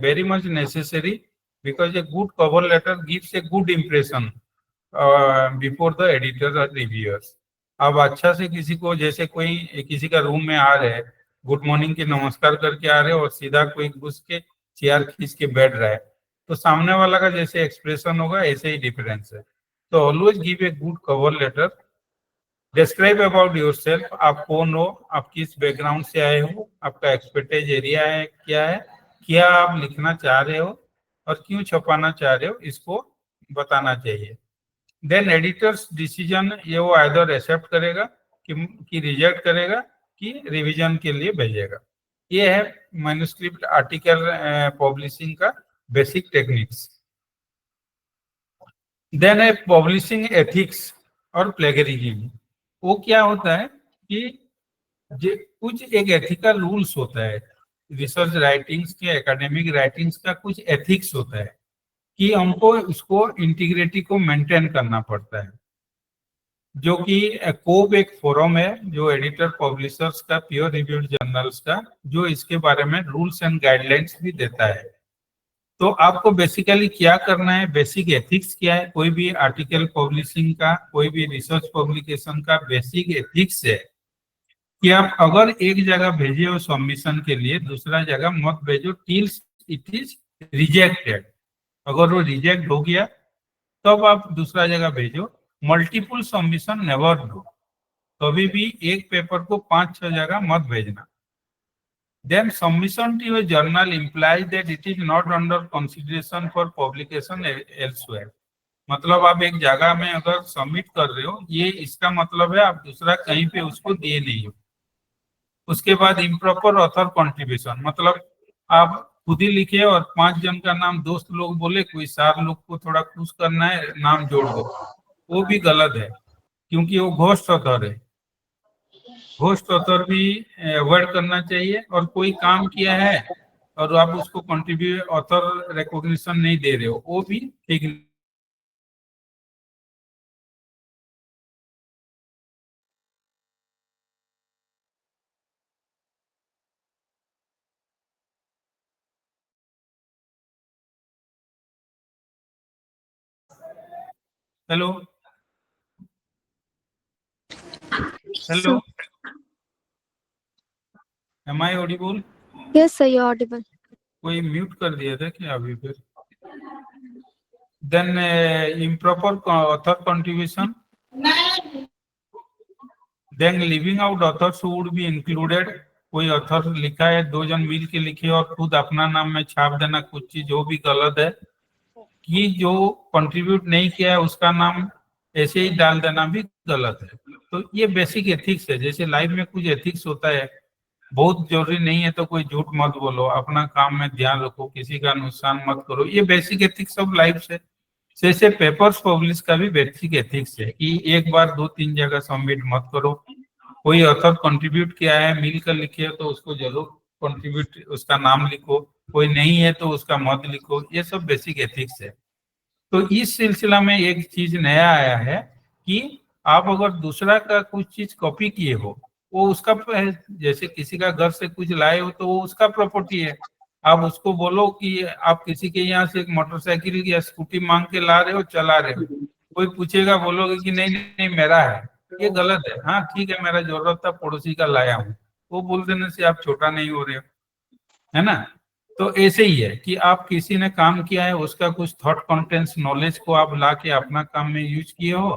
very much necessary because a good cover letter gives a good impression before the editor or reviewers. अब अच्छा से किसी को, जैसे कोई किसी का रूम में आ रहे हैं, गुड मॉर्निंग के नमस्कार करके आ रहे हो और सीधा कोई घुस के चेयर खींच के बैठ रहा है, तो सामने वाला का जैसे एक्सप्रेशन होगा ऐसे ही डिफरेंस है. तो always give a good cover letter. Describe about yourself. आप कौन हो, आप किस बैकग्राउंड से आए हो, आपका एक्सपर्टाइज एरिया है क्या है, क्या आप लिखना चाह रहे हो और क्यों छपाना चाह रहे हो, इसको बताना चाहिए. देन एडिटर्स डिसीजन, ये वो आइदर एक्सेप्ट करेगा कि रिजेक्ट करेगा कि रिवीजन के लिए भेजेगा. ये है मैन्युस्क्रिप्ट आर्टिकल पब्लिशिंग का बेसिक टेक्निक्स. देन है पब्लिशिंग एथिक्स और प्लेगरिज्म. वो क्या होता है कि कुछ एक एथिकल रूल्स होता है रिसर्च राइटिंग्स के, एकेडमिक राइटिंग्स का कुछ एथिक्स होता है कि हमको उसको इंटीग्रिटी को मेंटेन करना पड़ता है, जो कि कोब एक फोरम है जो एडिटर पब्लिशर्स का, पीयर रिव्यूड जर्नल्स का, जो इसके बारे में रूल्स एंड गाइडलाइंस भी देता है. तो आपको बेसिकली क्या करना है, बेसिक एथिक्स क्या है, कोई भी आर्टिकल पब्लिशिंग का, कोई भी रिसर्च पब्लिकेशन का बेसिक एथिक्स है कि आप अगर एक जगह भेजे हो सबमिशन के लिए, दूसरा जगह मत भेजो टिल इट इज रिजेक्टेड. अगर वो रिजेक्ट हो गया तब आप दूसरा जगह भेजो. Multiple submission never do. कभी भी एक पेपर को 5-6 जगह मत भेजना. Then submission to a journal implies that it is not under consideration for publication elsewhere. मतलब आप एक जगह में अगर सबमिट कर रहे हो, ये इसका मतलब है आप दूसरा कहीं पे उसको दिए नहीं हो. उसके बाद इम्प्रॉपर ऑथर कंट्रीब्यूशन, मतलब आप खुद ही लिखे और 5 जन का नाम दोस्त लोग बोले, कोई 4 लोग को थोड़ा खुश करना है, नाम जोड़ दो, वो भी गलत है क्योंकि वो घोस्ट ऑथर है. घोस्ट ऑथर भी अवॉइड करना चाहिए. और कोई काम किया है और आप उसको कंट्रीब्यूट ऑथर रिकॉग्निशन नहीं दे रहे हो, वो भी ठीक. Hello hello, am I audible? Yes, sir, you're audible. कोई म्यूट कर दिया था क्या अभी फिर? Then improper author contribution. Then living out authors would be included. कोई ऑथर लिखा है, 2 जन मिल के लिखे और खुद अपना नाम में छाप देना कुछ चीज, वो भी गलत है. कि जो कंट्रीब्यूट नहीं किया है उसका नाम ऐसे ही डाल देना भी गलत है. तो ये बेसिक एथिक्स है. जैसे लाइफ में कुछ एथिक्स होता है, बहुत जरूरी नहीं है तो कोई झूठ मत बोलो, अपना काम में ध्यान रखो, किसी का नुकसान मत करो. ये बेसिक एथिक्स ऑफ लाइफ से. जैसे पेपर्स पब्लिश का भी बेसिक एथिक्स है कि एक बार 2-3 जगह सबमिट मत करो. कोई ऑथर कंट्रीब्यूट किया है, मिलकर लिखे तो उसको जरूर कंट्रीब्यूट, उसका नाम लिखो. कोई नहीं है तो उसका मत लिखो. ये सब बेसिक एथिक्स है. तो इस सिलसिला में एक चीज नया आया है कि आप अगर दूसरा का कुछ चीज कॉपी किए हो, वो उसका, जैसे किसी का घर से कुछ लाए हो तो वो उसका प्रॉपर्टी है. आप उसको बोलो कि आप किसी के यहाँ से एक मोटरसाइकिल या स्कूटी मांग के ला रहे हो, चला रहे हो, कोई पूछेगा, बोलोगे कि नहीं नहीं मेरा है, ये गलत है. हाँ ठीक है, मेरा जरूरत था, पड़ोसी का लाया हूँ, वो बोल देने से आप छोटा नहीं हो रहे हो, है ना. तो ऐसे ही है कि आप किसी ने काम किया है, उसका कुछ थॉट कंटेंट्स नॉलेज को आप ला के अपना काम में यूज किए हो,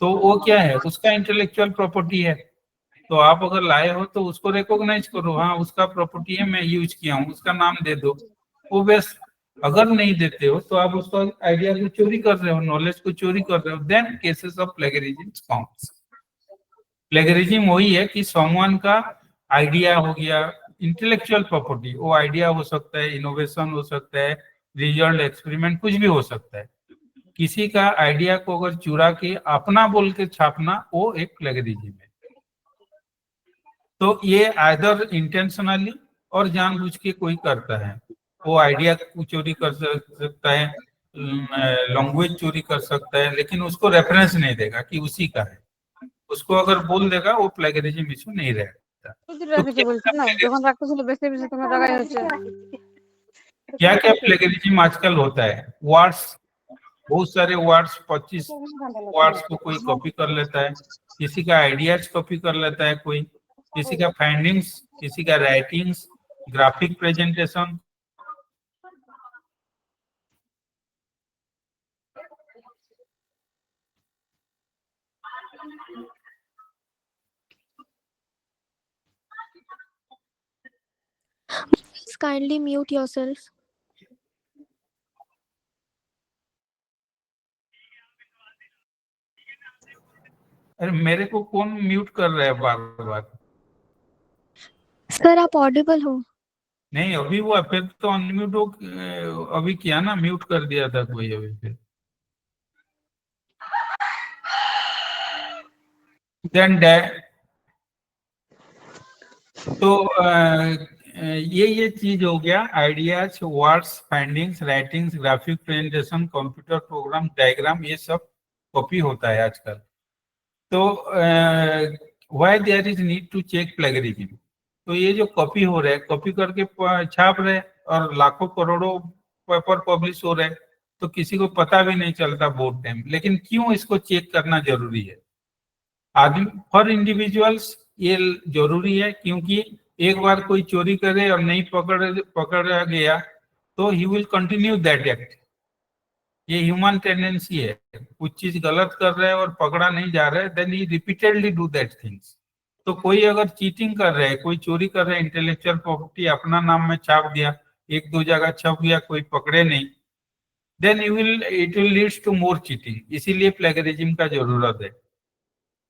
तो वो क्या है, उसका इंटेलेक्चुअल प्रॉपर्टी है. तो आप अगर लाए हो तो उसको रिकॉग्नाइज करो, हाँ उसका प्रॉपर्टी है, मैं यूज किया हूँ, उसका नाम दे दो. वो बेस्ट. अगर नहीं देते हो तो आप उसका आइडिया को चोरी कर रहे हो, नॉलेज को चोरी कर रहे हो. Then cases of plagiarism counts. Plagiarism वही है कि समवन का आइडिया हो गया, इंटेलेक्चुअल प्रॉपर्टी, वो आइडिया हो सकता है, इनोवेशन हो सकता है, रिजल्ट, एक्सपेरिमेंट, कुछ भी हो सकता है. किसी का आइडिया को अगर चुरा के अपना बोल के छापना, वो एक प्लेगरिज्म है. तो ये आइदर इंटेंशनली और जानबूझ के कोई करता है. वो आइडिया को चोरी कर सकता है, लैंग्वेज चोरी कर सकता है, लेकिन उसको रेफरेंस नहीं देगा कि उसी का है. उसको अगर बोल देगा, वो प्लेगरिज्म इशू नहीं रहेगा. तो কিছু বলছি না, যখন রাখতেছিল বেশি বেশি তোমার জায়গায় হচ্ছে क्या क्या प्लेगरिज्म आजकल होता है? वर्ड्स, बहुत सारे वर्ड्स, 25 वर्ड्स को कोई कॉपी कर लेता है, किसी का आइडियाज कॉपी कर लेता है, कोई किसी का फाइंडिंग्स, किसी का writings, graphic presentation. Please kindly mute yourself. अरे मेरे को कौन म्यूट कर रहा है बार बार? सर आप ऑडिबल हो। नहीं, अभी वो फिर तो अनम्यूट हो, अभी किया ना, म्यूट कर दिया था कोई अभी फिर। देन तो ये चीज हो गया, ideas, words, findings, writings, graphic presentation, computer program, diagram, ये सब कॉपी होता है आजकल। तो why there is need to check plagiarism? तो ये जो कॉपी हो रहा है, कॉपी करके छाप रहे और लाखों करोड़ों पेपर पब्लिश हो रहे हैं, तो किसी को पता भी नहीं चलता बोर्ड टाइम। लेकिन क्यों इसको चेक करना जरूरी है? आदमी, फॉर इंडिविजुअल्स ये जरूरी है, क्योंकि एक बार कोई चोरी करे और नहीं पकड़ा गया तो he will continue that act. ये ह्यूमन टेंडेंसी है, कुछ चीज गलत कर रहे हैं और पकड़ा नहीं जा रहा है, then he repeatedly do that things. तो कोई अगर चीटिंग कर रहे हैं, कोई चोरी कर रहे हैं, इंटेलेक्चुअल प्रॉपर्टी अपना नाम में छाप दिया, एक दो जगह छप गया, कोई पकड़े नहीं, then it will leads to more cheating. इसीलिए प्लेगरिज्म का जरूरत है।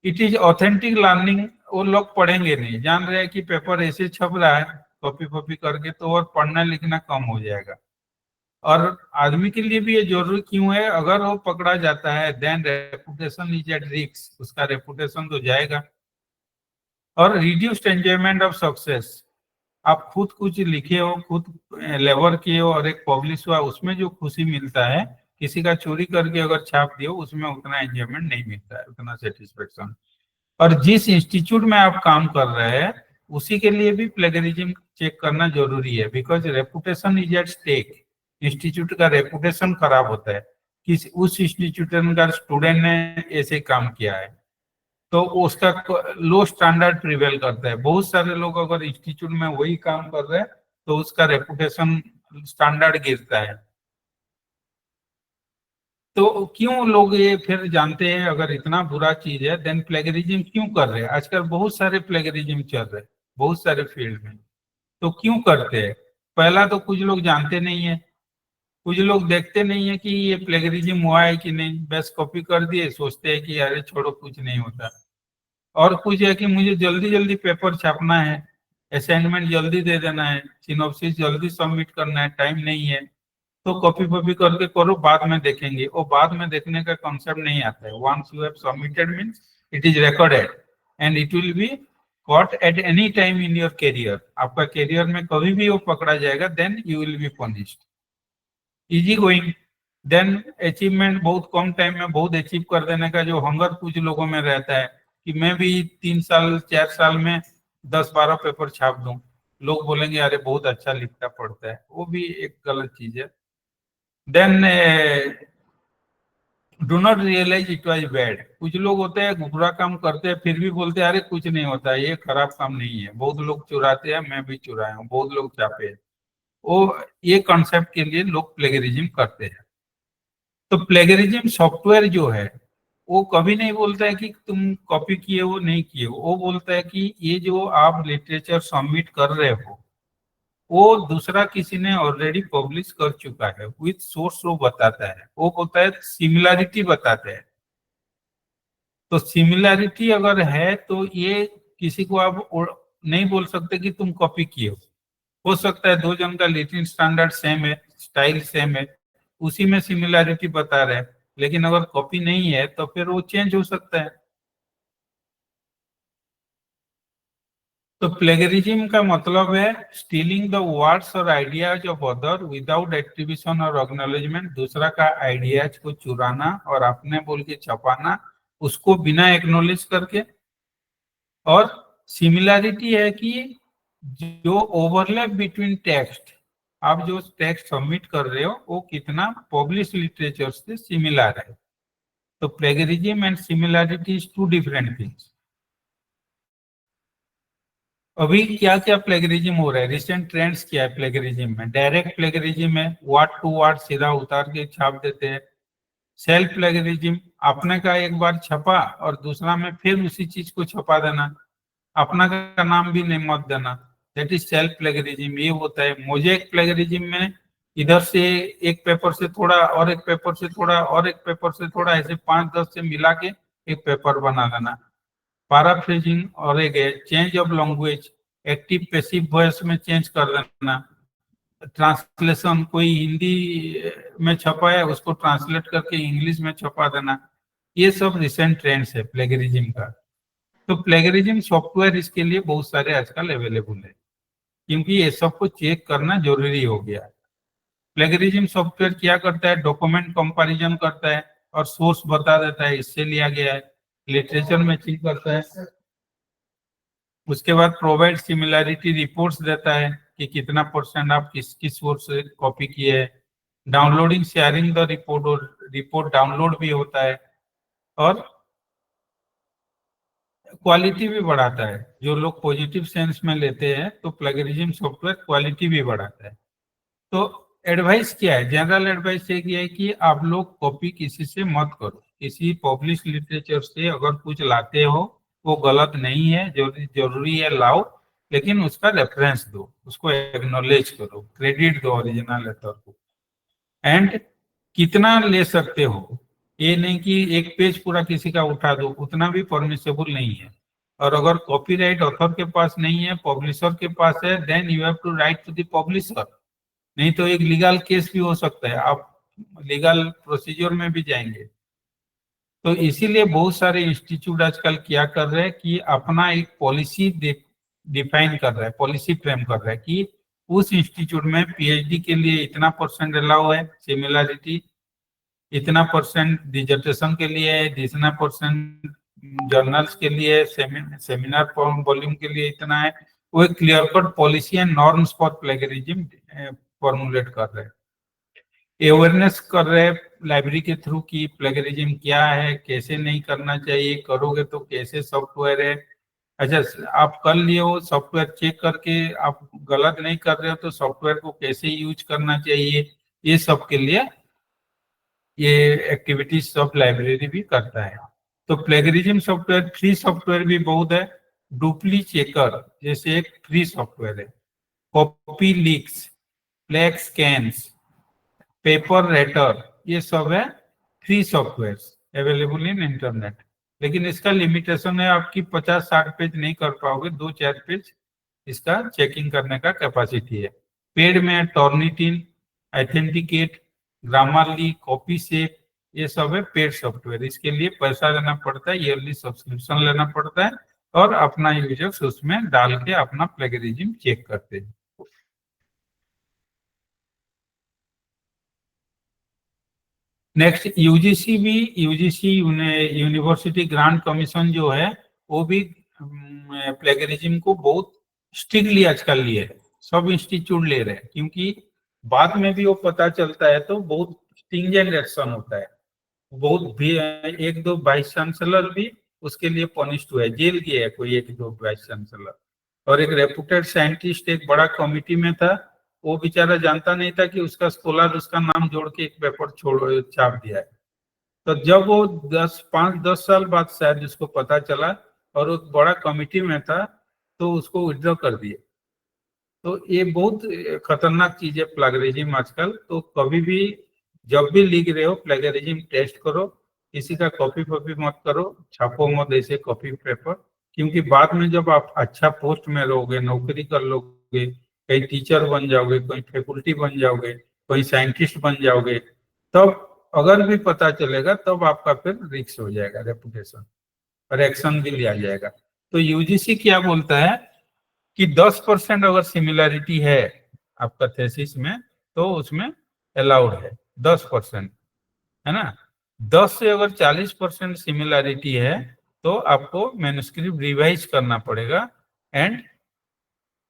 इट इज ऑथेंटिक लर्निंग, वो लोग पढ़ेंगे नहीं, जान रहे हैं कि पेपर ऐसे छप रहा है कॉपी कॉपी करके, तो और पढ़ना लिखना कम हो जाएगा। और आदमी के लिए भी ये जरूरी क्यों है? अगर वो पकड़ा जाता है then reputation is at risk, उसका रेपुटेशन तो जाएगा। और रिड्यूस्ड एंजॉयमेंट ऑफ सक्सेस, आप खुद कुछ लिखे हो, खुद लेबर किए हो और एक पब्लिश हुआ, उसमें जो खुशी मिलता है, किसी का चोरी करके अगर छाप दियो उसमें उतना एंजॉयमेंट नहीं मिलता है, उतना सेटिस्फेक्शन। और जिस इंस्टीट्यूट में आप काम कर रहे हैं उसी के लिए भी प्लेगरिज्म चेक करना जरूरी है, because reputation is at stake. Institute का रेपुटेशन खराब होता है कि उस इंस्टीट्यूट का स्टूडेंट ने ऐसे काम किया है, तो उसका लो स्टैंडर्ड प्रिवेल करता है। बहुत सारे लोग अगर इंस्टीट्यूट में वही काम कर रहे हैं तो उसका रेपुटेशन स्टैंडर्ड गिरता है। तो क्यों लोग ये फिर जानते हैं अगर इतना बुरा चीज है, देन प्लेगरिज्म क्यों कर रहे हैं? आजकल बहुत सारे प्लेगरिज्म चल रहे हैं बहुत सारे फील्ड में। तो क्यों करते हैं? पहला तो कुछ लोग जानते नहीं है, कुछ लोग देखते नहीं है कि ये प्लेगरिज्म हुआ है कि नहीं, बस कॉपी कर दिए, सोचते हैं कि अरे छोड़ो कुछ नहीं होता। और कुछ है कि मुझे जल्दी जल्दी पेपर छापना है, असाइनमेंट जल्दी दे देना है, सिनॉप्सिस जल्दी सबमिट करना है, टाइम नहीं है, तो कॉपी कॉपी करके करो, बाद में देखेंगे। और बाद में देखने का कॉन्सेप्ट नहीं आता है। Once you have submitted means it is recorded and it will be caught at any time in your career. आपका करियर में कभी भी वो पकड़ा जाएगा, then you will be punished. Easy going, then achievement, बहुत कम टाइम में बहुत अचीव कर देने का जो हंगर कुछ लोगों में रहता है कि मैं भी 3 साल 4 साल में 10-12 पेपर छाप दूं, लोग बोलेंगे अरे बहुत अच्छा लिखता पढ़ता है, वो भी एक गलत चीज है। Then do not realize it was bad, कुछ लोग होते हैं बुरा काम करते हैं फिर भी बोलते हैं अरे कुछ नहीं होता, ये खराब काम नहीं है, बहुत लोग चुराते हैं, मैं भी चुराया हूँ, बहुत लोग छापे हैं। वो ये कॉन्सेप्ट के लिए लोग प्लेगरिज्म करते हैं। तो प्लेगरिज्म सॉफ्टवेयर जो है वो कभी नहीं बोलता है कि तुम कॉपी किए हो नहीं किए हो, वो बोलता है कि ये जो आप लिटरेचर सबमिट कर रहे हो वो दूसरा किसी ने ऑलरेडी पब्लिश कर चुका है, विथ सोर्स वो बताता है, वो बोलता है सिमिलैरिटी बताते हैं। तो सिमिलैरिटी अगर है तो ये किसी को आप नहीं बोल सकते कि तुम कॉपी किए हो सकता है दो जन का लिटिल स्टैंडर्ड सेम है, स्टाइल सेम है, उसी में सिमिलैरिटी बता रहे हैं, लेकिन अगर कॉपी नहीं है तो फिर वो चेंज हो सकता है। तो प्लेगरिज्म का मतलब है स्टीलिंग द वर्ड्स और ideas of other without attribution और एक्नॉलेजमेंट, दूसरा का आइडियाज को चुराना और अपने बोल के छपाना, उसको बिना एक्नॉलेज करके। और सिमिलैरिटी है कि जो ओवरलैप बिटवीन टेक्स्ट आप जो टेक्स्ट सबमिट कर रहे हो वो कितना पब्लिश लिटरेचर से सिमिलर है। तो plagiarism and similarity is two different things. अभी क्या क्या प्लेगरिज्म हो रहा है, रिसेंट ट्रेंड्स क्या है प्लेगरिज्म में? डायरेक्ट प्लेगरिज्म है, वर्ड टू वर्ड सीधा उतार के छाप देते हैं। सेल्फ प्लेगरिज्म, आपने का एक बार छपा और दूसरा में फिर उसी चीज को छपा देना, अपना का नाम भी नहीं मत देना, दैट इज सेल्फ प्लेगरिज्म। ये होता है मोजेक प्लेगरिज्म में इधर से एक पेपर से थोड़ा और एक पेपर से थोड़ा और एक पेपर से थोड़ा ऐसे 5-10 से मिला के एक पेपर बना देना। पैराफ्रेजिंग और एक है change of language, active passive voice में चेंज कर देना। ट्रांसलेशन, कोई हिंदी में छपा है उसको ट्रांसलेट करके इंग्लिश में छपा देना। ये सब रिसेंट ट्रेंड्स है प्लेगरिज्म का। तो प्लेगरिज्म सॉफ्टवेयर इसके लिए बहुत सारे आजकल अवेलेबल है, क्योंकि ये सब को चेक करना जरूरी हो गया है। प्लेगरिज्म सॉफ्टवेयर क्या करता है, डॉक्यूमेंट कंपैरिजन करता है और सोर्स बता देता है इससे लिया गया है, लिटरेचर मैचिंग करता है। उसके बाद प्रोवाइड सिमिलैरिटी रिपोर्ट्स देता है कि कितना % आप किस किस सोर्स से कॉपी किए है। डाउनलोडिंग शेयरिंग द रिपोर्ट, और रिपोर्ट डाउनलोड भी होता है। और क्वालिटी भी बढ़ाता है, जो लोग पॉजिटिव सेंस में लेते हैं तो प्लेगरिज्म सॉफ्टवेयर क्वालिटी भी बढ़ाता है। तो एडवाइस क्या है, जनरल एडवाइस ये है कि आप लोग कॉपी किसी से मत करो। किसी पब्लिश लिटरेचर से अगर कुछ लाते हो वो गलत नहीं है, जरूरी है लाओ, लेकिन उसका रेफरेंस दो, उसको एक्नॉलेज करो, क्रेडिट दो ओरिजिनल ऑथर को। एंड कितना ले सकते हो, ये नहीं कि एक पेज पूरा किसी का उठा दो, उतना भी परमिसेबल नहीं है। और अगर कॉपीराइट ऑथर के पास नहीं है, पब्लिशर के पास है, then you have to write to the publisher. नहीं तो एक लीगल केस भी हो सकता है, आप लीगल प्रोसीजर में भी जाएंगे। तो इसीलिए बहुत सारे इंस्टीट्यूट आजकल क्या कर रहे हैं कि अपना एक पॉलिसी डिफाइन कर रहा है, पॉलिसी फ्रेम कर रहा है कि उस इंस्टीट्यूट में पीएचडी के लिए इतना % अलाउ है सिमिलैरिटी, इतना % डिजर्टेशन के लिए है, इतना % जर्नल्स के लिए, सेमिनार वॉल्यूम के लिए इतना है। वो एक clear cut policy and norms for plagiarism formulate कर रहे हैं। अवेयरनेस कर रहे हैं लाइब्रेरी के थ्रू की प्लेगरिज्म क्या है, कैसे नहीं करना चाहिए, करोगे तो कैसे सॉफ्टवेयर है। अच्छा, आप कर लिए हो सॉफ्टवेयर चेक करके, आप गलत नहीं कर रहे हो तो सॉफ्टवेयर को कैसे यूज करना चाहिए, ये सब के लिए ये एक्टिविटीज सब लाइब्रेरी भी करता है। तो प्लेगरिज्म सॉफ्टवेयर, फ्री सॉफ्टवेयर भी बहुत है। डुप्ली चेकर जैसे एक फ्री सॉफ्टवेयर है। Copy leaks, flag scans, paper rater, ये सब है free software available in internet. लेकिन इसका लिमिटेशन है, आपकी 50-60 पेज नहीं कर पाओगे, 2-4 पेज इसका चेकिंग करने का कैपेसिटी है। पेड में टॉर्निटिन, ऑथेंटिकेट, ग्रामरली, कॉपी सेफ, ये सब है पेड सॉफ्टवेयर। इसके लिए पैसा देना पड़ता है, ईयरली सब्सक्रिप्शन लेना पड़ता है, और अपना यूजर्स उसमें डाल के अपना प्लेगरिज्म चेक करते हैं। नेक्स्ट यूजीसी भी, यूजीसी यूनिवर्सिटी ग्रांट कमीशन जो है वो भी प्लेगरिज्म को बहुत स्ट्रिक्टली आजकल लिए है, सब इंस्टीट्यूट ले रहे हैं, क्योंकि बाद में भी वो पता चलता है तो बहुत स्टिंजेंट एक्शन होता है। बहुत भी 1-2 वाइस चांसलर भी उसके लिए पनिश्ड हुआ है, जेल गया है कोई 1-2 वाइस चांसलर। और एक रेपुटेड साइंटिस्ट एक बड़ा कमिटी में था, वो बेचारा जानता नहीं था कि उसका स्कॉलर उसका नाम जोड़ के एक पेपर छोड़ छाप दिया है। तो जब वो 5-10 साल बाद शायद उसको पता चला और वो बड़ा कमिटी में था, तो उसको विड्रॉ कर दिए। तो ये बहुत खतरनाक चीज है प्लेगरिज्म आजकल। तो कभी भी जब भी लिख रहे हो प्लेगरिज्म टेस्ट करो, किसी का कॉपी मत करो, छापो मत ऐसे कॉपी पेपर, क्योंकि बाद में जब आप अच्छा पोस्ट में रहोगे, नौकरी कर लोगे, कहीं टीचर बन जाओगे, कहीं फैकल्टी बन जाओगे, कोई साइंटिस्ट बन जाओगे, तब अगर भी पता चलेगा तब आपका फिर रिस्क हो जाएगा रेपुटेशन, और एक्शन भी लिया जाएगा। तो यूजीसी क्या बोलता है कि 10% अगर सिमिलैरिटी है आपका थेसिस में तो उसमें अलाउड है 10%, है ना। 10 से अगर 40% सिमिलैरिटी है तो आपको मैन्युस्क्रिप्ट रिवाइज करना पड़ेगा एंड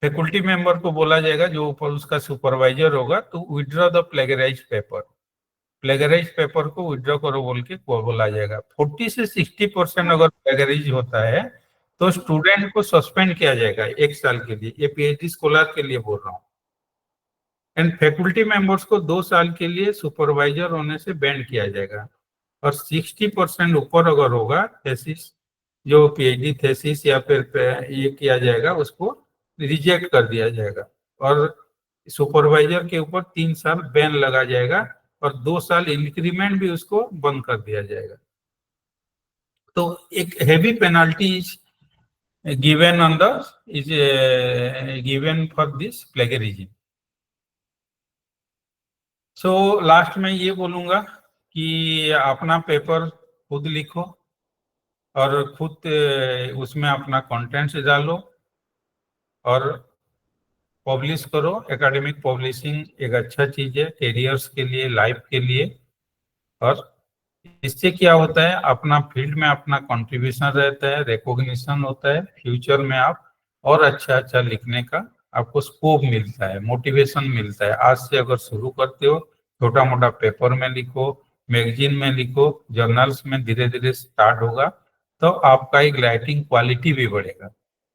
फैकल्टी मेंबर को बोला जाएगा जो ऊपर उसका सुपरवाइजर होगा, तो withdraw the plagiarise paper, plagiarise paper को विड्रॉ करो बोल के बोला जाएगा। 40 से 60% अगर प्लेगराइज होता है तो स्टूडेंट को सस्पेंड किया जाएगा 1 साल के लिए। ये पीएचडी स्कॉलर के लिए बोल रहा हूँ। एंड फैकल्टी मेंबर्स को 2 साल के लिए सुपरवाइजर होने से बैन किया जाएगा। और 60% ऊपर अगर होगा थेसिस, जो पीएचडी थेसिस या फिर ये किया जाएगा, उसको रिजेक्ट कर दिया जाएगा। और सुपरवाइजर के ऊपर 3 साल बैन लगा जाएगा और 2 साल इंक्रीमेंट भी उसको बंद कर दिया जाएगा। तो एक heavy penalty is given on the is given for this plagiarism. So last में ये बोलूंगा कि अपना पेपर खुद लिखो और खुद उसमें अपना कंटेंट्स डालो और पब्लिश करो। एकेडमिक पब्लिशिंग एक अच्छा चीज है कैरियर्स के लिए, लाइफ के लिए। और इससे क्या होता है, अपना फील्ड में अपना कंट्रीब्यूशन रहता है, रिकॉग्निशन होता है, फ्यूचर में आप और अच्छा लिखने का आपको स्कोप मिलता है, मोटिवेशन मिलता है। आज से अगर शुरू करते हो, छोटा मोटा पेपर में लिखो, मैगजीन में लिखो, जर्नल्स में धीरे धीरे स्टार्ट होगा, तो आपका एक राइटिंग क्वालिटी भी बढ़ेगा,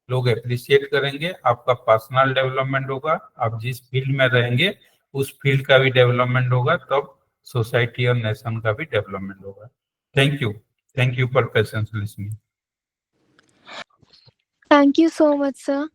लोग अप्रिशिएट करेंगे, आपका पर्सनल डेवलपमेंट होगा, आप जिस फील्ड में रहेंगे उस फील्ड का भी डेवलपमेंट होगा, तब सोसाइटी और नेशन का भी डेवलपमेंट होगा। Thank you for patience listening. Thank you so much, sir.